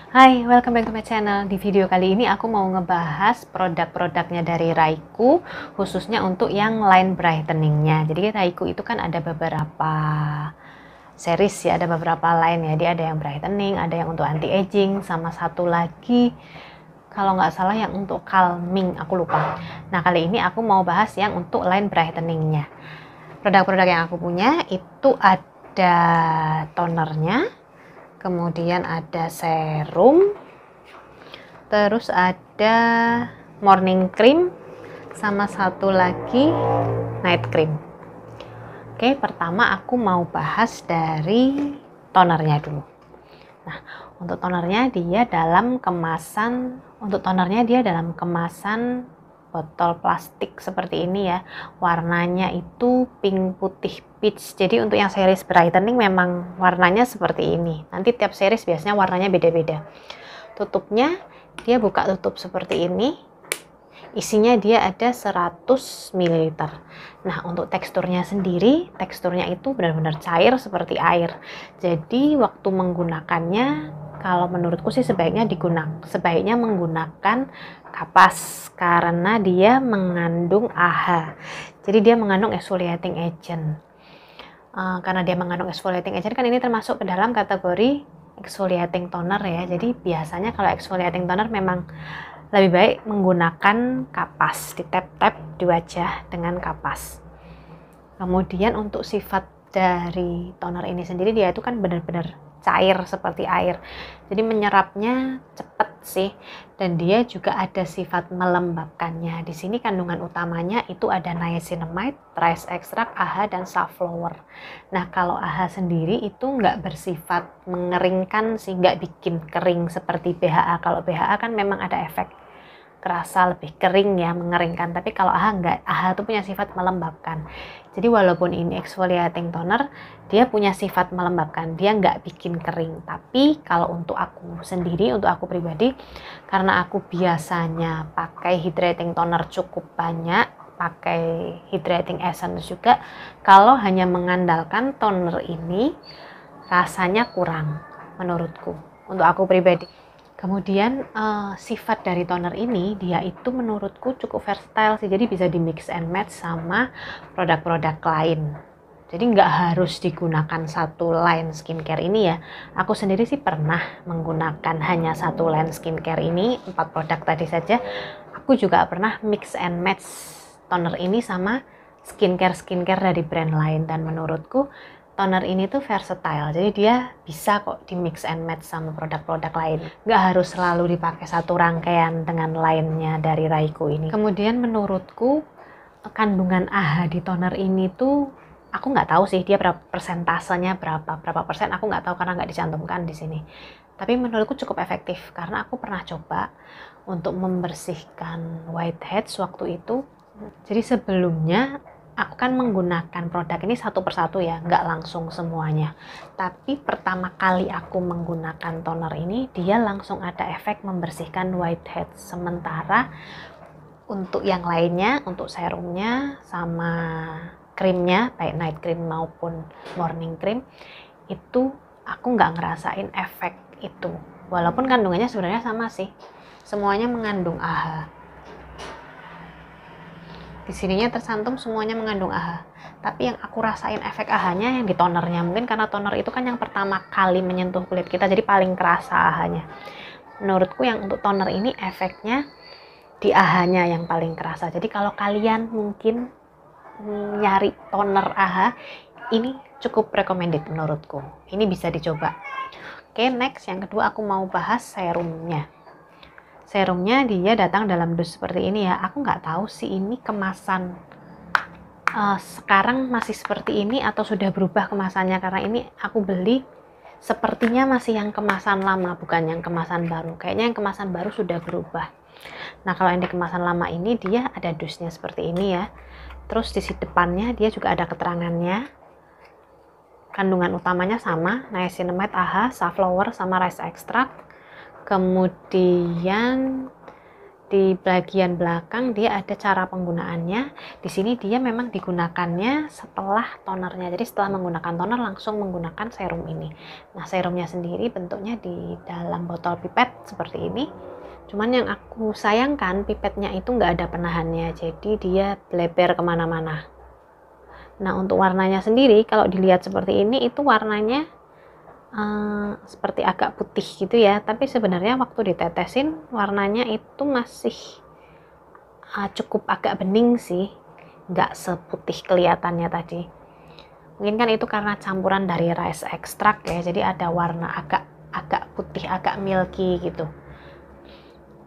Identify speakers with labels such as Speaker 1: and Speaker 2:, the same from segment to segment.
Speaker 1: Hai, welcome back to my channel. Di video kali ini aku mau ngebahas produk-produknya dari Raiku, khususnya untuk yang line brightening-nya. Jadi Raiku itu kan ada beberapa series ya, ada beberapa line ya. Dia ada yang brightening, ada yang untuk anti-aging, sama satu lagi kalau nggak salah yang untuk calming, aku lupa. Nah, kali ini aku mau bahas yang untuk line brightening-nya. Produk-produk yang aku punya itu ada tonernya, kemudian ada serum, terus ada morning cream, sama satu lagi night cream. Oke, pertama aku mau bahas dari tonernya dulu. Nah, untuk tonernya dia dalam kemasan botol plastik seperti ini ya. Warnanya itu pink putih peach. Jadi untuk yang series brightening memang warnanya seperti ini. Nanti tiap series biasanya warnanya beda-beda. Tutupnya dia buka tutup seperti ini. Isinya dia ada 100 ml. Nah, untuk teksturnya sendiri, teksturnya itu benar-benar cair seperti air. Jadi waktu menggunakannya, kalau menurutku sih sebaiknya menggunakan kapas karena dia mengandung AHA. Jadi dia mengandung exfoliating agent. Karena dia mengandung exfoliating agent kan ini termasuk ke dalam kategori exfoliating toner ya. Jadi biasanya kalau exfoliating toner memang lebih baik menggunakan kapas, di tap-tap di wajah dengan kapas. Kemudian untuk sifat dari toner ini sendiri, dia itu kan benar-benar cair seperti air. Jadi menyerapnya cepat sih, dan dia juga ada sifat melembabkannya. Di sini kandungan utamanya itu ada niacinamide, rice extract, AHA, dan safflower. Nah, kalau AHA sendiri itu nggak bersifat mengeringkan sih, nggak bikin kering seperti BHA. Kalau BHA kan memang ada efek kerasa lebih kering ya, mengeringkan. Tapi kalau AHA enggak, AHA itu punya sifat melembabkan. Jadi walaupun ini exfoliating toner, dia punya sifat melembabkan, dia nggak bikin kering. Tapi kalau untuk aku sendiri, untuk aku pribadi, karena aku biasanya pakai hydrating toner cukup banyak, pakai hydrating essence juga, kalau hanya mengandalkan toner ini rasanya kurang menurutku, untuk aku pribadi. Kemudian sifat dari toner ini, dia itu menurutku cukup versatile sih, jadi bisa di mix and match sama produk-produk lain. Jadi nggak harus digunakan satu line skincare ini ya. Aku sendiri sih pernah menggunakan hanya satu line skincare ini, 4 produk tadi saja. Aku juga pernah mix and match toner ini sama skincare dari brand lain, dan menurutku toner ini tuh versatile, jadi dia bisa kok di mix and match sama produk-produk lain. Nggak harus selalu dipakai satu rangkaian dengan lainnya dari Raiku ini. Kemudian menurutku kandungan AHA di toner ini tuh, aku nggak tahu sih dia persentasenya berapa persen, aku nggak tahu karena nggak dicantumkan di sini. Tapi menurutku cukup efektif karena aku pernah coba untuk membersihkan whiteheads waktu itu. Jadi sebelumnya aku kan menggunakan produk ini satu persatu ya, nggak langsung semuanya. Tapi pertama kali aku menggunakan toner ini, dia langsung ada efek membersihkan whitehead. Sementara untuk yang lainnya, untuk serumnya sama krimnya, baik night cream maupun morning cream, itu aku nggak ngerasain efek itu. Walaupun kandungannya sebenarnya sama sih, semuanya mengandung AHA. Di sininya tersantum semuanya mengandung AHA. Tapi yang aku rasain efek AHA-nya yang di tonernya. Mungkin karena toner itu kan yang pertama kali menyentuh kulit kita, jadi paling kerasa AHA-nya. Menurutku yang untuk toner ini efeknya di AHA-nya yang paling kerasa. Jadi kalau kalian mungkin nyari toner AHA, ini cukup recommended menurutku. Ini bisa dicoba. Oke, next yang kedua aku mau bahas serumnya. Serumnya dia datang dalam dus seperti ini ya. Aku nggak tahu sih ini kemasan sekarang masih seperti ini atau sudah berubah kemasannya, karena ini aku beli sepertinya masih yang kemasan lama, bukan yang kemasan baru. Kayaknya yang kemasan baru sudah berubah. Nah, kalau yang di kemasan lama ini dia ada dusnya seperti ini ya. Terus di sisi depannya dia juga ada keterangannya. Kandungan utamanya sama, niacinamide, AHA, safflower, sama rice extract. Kemudian di bagian belakang dia ada cara penggunaannya. Di sini dia memang digunakannya setelah tonernya. Jadi setelah menggunakan toner langsung menggunakan serum ini. Nah, serumnya sendiri bentuknya di dalam botol pipet seperti ini. Cuman yang aku sayangkan pipetnya itu nggak ada penahannya. Jadi dia bleber kemana-mana. Nah, untuk warnanya sendiri kalau dilihat seperti ini itu warnanya seperti agak putih gitu ya, tapi sebenarnya waktu ditetesin warnanya itu masih cukup agak bening sih, nggak seputih kelihatannya tadi. Mungkin kan itu karena campuran dari rice extract ya, jadi ada warna agak putih, agak milky gitu.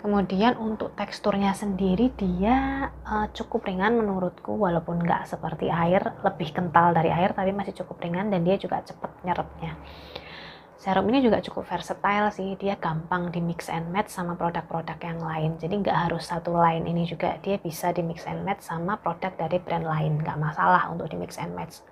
Speaker 1: Kemudian untuk teksturnya sendiri dia cukup ringan menurutku, walaupun nggak seperti air, lebih kental dari air tapi masih cukup ringan dan dia juga cepet nyerapnya. Serum ini juga cukup versatile sih, dia gampang di mix and match sama produk-produk yang lain. Jadi nggak harus satu line ini juga, dia bisa di mix and match sama produk dari brand lain, nggak masalah untuk di mix and match.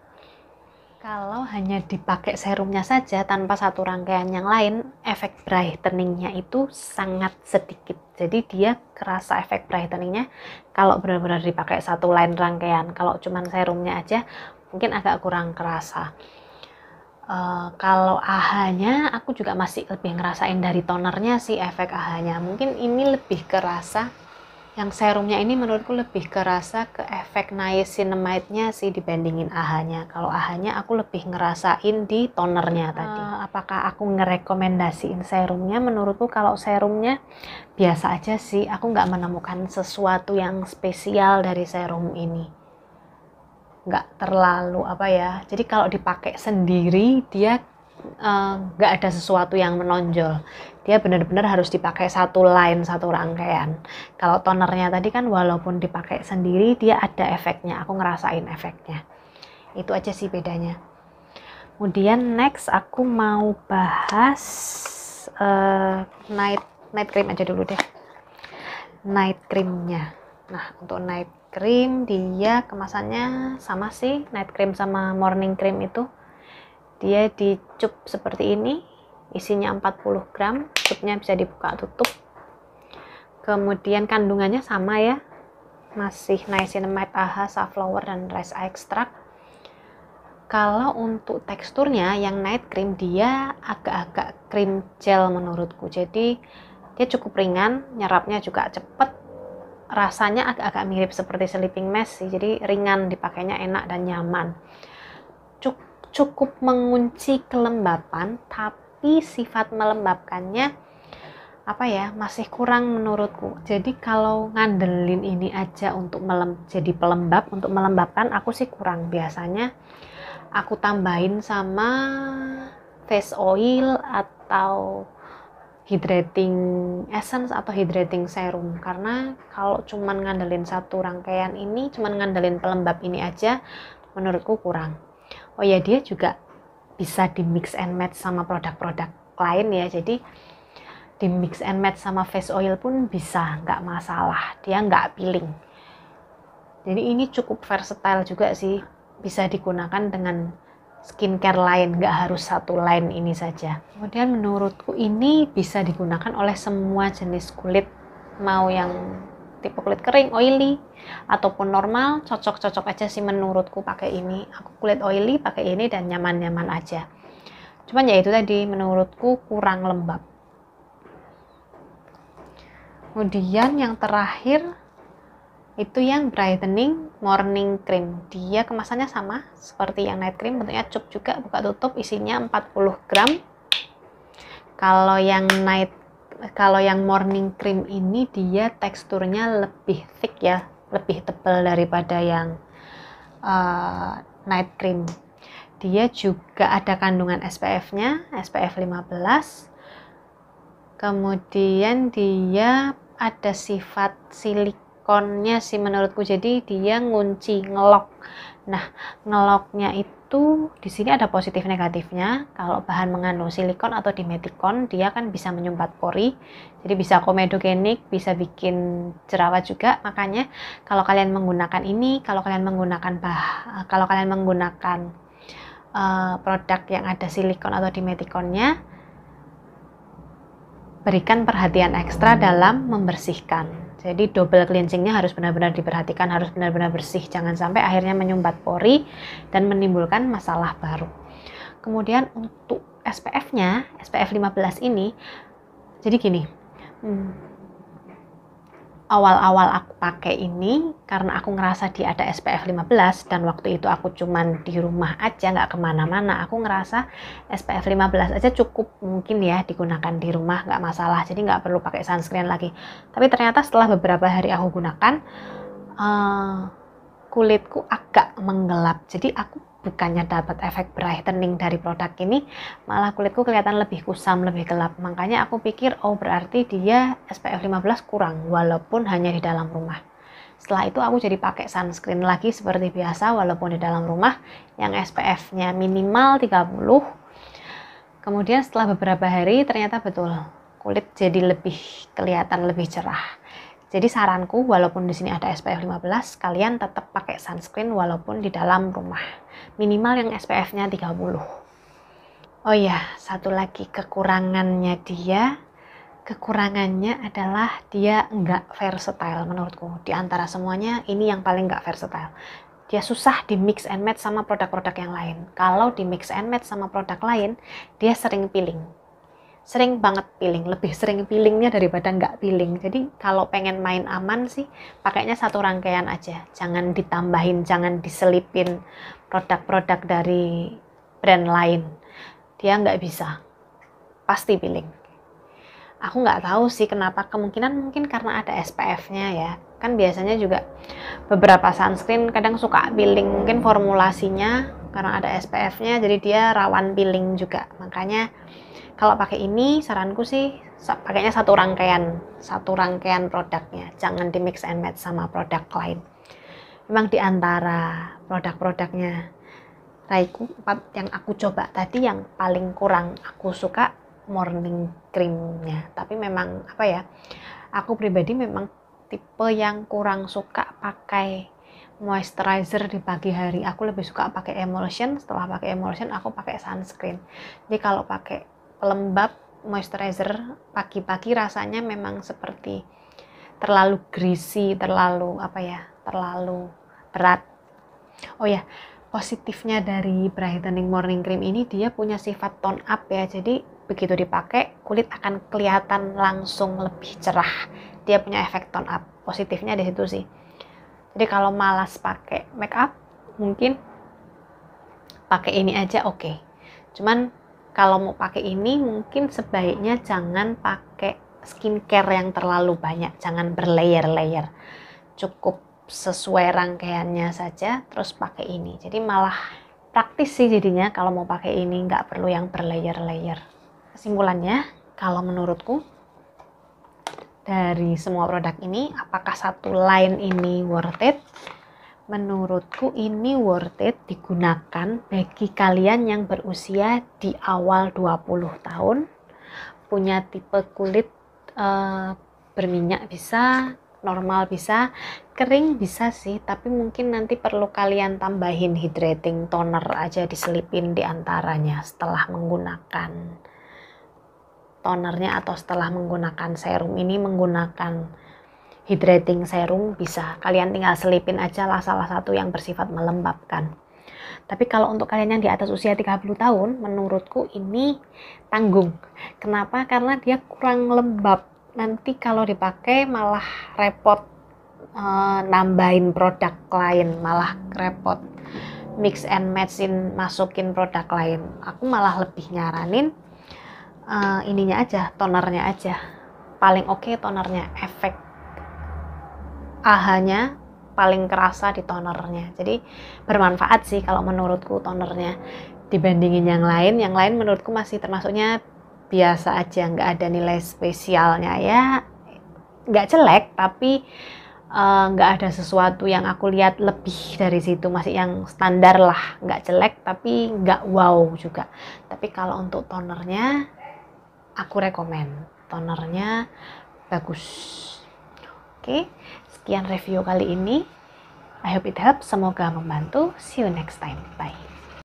Speaker 1: Kalau hanya dipakai serumnya saja tanpa satu rangkaian yang lain, efek brightening-nya itu sangat sedikit. Jadi dia kerasa efek brightening-nya kalau benar-benar dipakai satu line rangkaian. Kalau cuma serumnya aja mungkin agak kurang kerasa. Kalau AHA-nya aku juga masih lebih ngerasain dari tonernya sih efek AHA-nya. Mungkin ini lebih kerasa, yang serumnya ini menurutku lebih kerasa ke efek niacinamide-nya sih dibandingin AHA-nya. Kalau AHA-nya aku lebih ngerasain di tonernya tadi. Apakah aku ngerekomendasiin serumnya? Menurutku kalau serumnya biasa aja sih. Aku nggak menemukan sesuatu yang spesial dari serum ini. Nggak terlalu apa ya, jadi kalau dipakai sendiri dia nggak ada sesuatu yang menonjol, dia benar-benar harus dipakai satu line, satu rangkaian. Kalau tonernya tadi kan walaupun dipakai sendiri dia ada efeknya, aku ngerasain efeknya. Itu aja sih bedanya. Kemudian next aku mau bahas night cream aja dulu deh, night creamnya. Nah, untuk night cream dia kemasannya sama sih, night cream sama morning cream itu dia di cup seperti ini, isinya 40 gram, cupnya bisa dibuka tutup. Kemudian kandungannya sama ya, masih niacinamide, AHA, safflower, dan rice extract. Kalau untuk teksturnya yang night cream dia agak-agak cream gel menurutku, jadi dia cukup ringan, nyerapnya juga cepet, rasanya agak-agak mirip seperti sleeping mask sih, jadi ringan dipakainya, enak dan nyaman. Cukup mengunci kelembapan, tapi sifat melembabkannya apa ya, masih kurang menurutku. Jadi kalau ngandelin ini aja untuk jadi pelembab, untuk melembabkan aku sih kurang. Biasanya aku tambahin sama face oil atau hydrating essence atau hydrating serum, karena kalau cuman ngandelin satu rangkaian ini, cuman ngandelin pelembab ini aja menurutku kurang. Oh ya, dia juga bisa di mix and match sama produk-produk lain ya, jadi di mix and match sama face oil pun bisa, nggak masalah, dia nggak peeling. Jadi ini cukup versatile juga sih, bisa digunakan dengan skincare lain, nggak harus satu line ini saja. Kemudian menurutku ini bisa digunakan oleh semua jenis kulit, mau yang tipe kulit kering, oily, ataupun normal, cocok-cocok aja sih menurutku pakai ini. Aku kulit oily pakai ini dan nyaman-nyaman aja. Cuman ya itu tadi, menurutku kurang lembab. Kemudian yang terakhir itu yang brightening morning cream, dia kemasannya sama seperti yang night cream, bentuknya cup juga, buka tutup, isinya 40 gram. Kalau yang morning cream ini dia teksturnya lebih thick ya, lebih tebal daripada yang night cream. Dia juga ada kandungan SPF-nya, SPF 15. Kemudian dia ada sifat silikonnya sih menurutku, jadi dia ngunci, ngelok. Nah, ngeloknya itu di sini ada positif negatifnya. Kalau bahan mengandung silikon atau dimetikon, dia kan bisa menyumbat pori, jadi bisa komedogenik, bisa bikin jerawat juga. Makanya kalau kalian menggunakan ini, kalau kalian menggunakan produk yang ada silikon atau dimetikonnya, berikan perhatian ekstra dalam membersihkan. Jadi double cleansingnya harus benar-benar diperhatikan, harus benar-benar bersih. Jangan sampai akhirnya menyumbat pori dan menimbulkan masalah baru. Kemudian untuk SPF-nya, SPF 15 ini, jadi gini, awal-awal aku pakai ini karena aku ngerasa dia ada SPF 15 dan waktu itu aku cuman di rumah aja, nggak kemana-mana. Aku ngerasa SPF 15 aja cukup mungkin ya digunakan di rumah, nggak masalah, jadi nggak perlu pakai sunscreen lagi. Tapi ternyata setelah beberapa hari aku gunakan, kulitku agak menggelap. Jadi aku bukannya dapat efek brightening dari produk ini, malah kulitku kelihatan lebih kusam, lebih gelap. Makanya aku pikir, oh berarti dia SPF 15 kurang, walaupun hanya di dalam rumah. Setelah itu aku jadi pakai sunscreen lagi seperti biasa, walaupun di dalam rumah, yang SPF-nya minimal 30. Kemudian setelah beberapa hari, ternyata betul, kulit jadi lebih kelihatan lebih cerah. Jadi saranku, walaupun di sini ada SPF 15, kalian tetap pakai sunscreen walaupun di dalam rumah. Minimal yang SPF-nya 30. Oh ya, satu lagi kekurangannya dia. Kekurangannya adalah dia nggak versatile menurutku. Di antara semuanya, ini yang paling nggak versatile. Dia susah di mix and match sama produk-produk yang lain. Kalau di mix and match sama produk lain, dia sering peeling. Sering banget peeling, lebih sering peelingnya daripada nggak peeling. Jadi kalau pengen main aman sih, pakainya satu rangkaian aja. Jangan ditambahin, jangan diselipin produk-produk dari brand lain. Dia nggak bisa, pasti peeling. Aku nggak tahu sih kenapa, kemungkinan mungkin karena ada SPF-nya ya. Kan biasanya juga beberapa sunscreen kadang suka peeling, mungkin formulasinya karena ada SPF-nya, jadi dia rawan peeling juga. Makanya kalau pakai ini, saranku sih pakainya satu rangkaian produknya. Jangan di mix and match sama produk lain. Memang di antara produk-produknya Raiku 4 yang aku coba tadi, yang paling kurang aku suka morning cream-nya. Tapi memang apa ya, aku pribadi memang tipe yang kurang suka pakai moisturizer di pagi hari. Aku lebih suka pakai emulsion. Setelah pakai emulsion, aku pakai sunscreen. Jadi kalau pakai pelembab moisturizer pagi-pagi rasanya memang seperti terlalu greasy, terlalu berat. Oh ya, positifnya dari brightening morning cream ini, dia punya sifat tone up ya. Jadi begitu dipakai, kulit akan kelihatan langsung lebih cerah. Dia punya efek tone up. Positifnya di situ sih. Jadi kalau malas pakai make up, mungkin pakai ini aja oke. Cuman kalau mau pakai ini, mungkin sebaiknya jangan pakai skincare yang terlalu banyak. Jangan berlayer-layer. Cukup sesuai rangkaiannya saja, terus pakai ini. Jadi malah praktis sih jadinya kalau mau pakai ini, nggak perlu yang berlayer-layer. Kesimpulannya, kalau menurutku, dari semua produk ini, apakah satu line ini worth it? Menurutku ini worth it digunakan bagi kalian yang berusia di awal 20 tahun, punya tipe kulit berminyak bisa, normal bisa, kering bisa sih, tapi mungkin nanti perlu kalian tambahin hydrating toner aja, diselipin di antaranya setelah menggunakan tonernya atau setelah menggunakan serum ini, menggunakan hydrating serum bisa. Kalian tinggal selipin aja lah salah satu yang bersifat melembabkan. Tapi kalau untuk kalian yang di atas usia 30 tahun, menurutku ini tanggung. Kenapa? Karena dia kurang lembab. Nanti kalau dipakai malah repot nambahin produk lain, malah repot mix and matchin, masukin produk lain. Aku malah lebih nyaranin ininya aja, tonernya aja. Paling oke tonernya, efek AHA-nya paling kerasa di tonernya. Jadi bermanfaat sih kalau menurutku tonernya dibandingin yang lain. Yang lain menurutku masih termasuknya biasa aja, nggak ada nilai spesialnya ya. Nggak jelek, tapi nggak ada sesuatu yang aku lihat lebih dari situ. Masih yang standar lah, nggak jelek tapi nggak wow juga. Tapi kalau untuk tonernya, aku rekomen. Tonernya bagus. Oke, sekian review kali ini. I hope it helps. Semoga membantu. See you next time. Bye.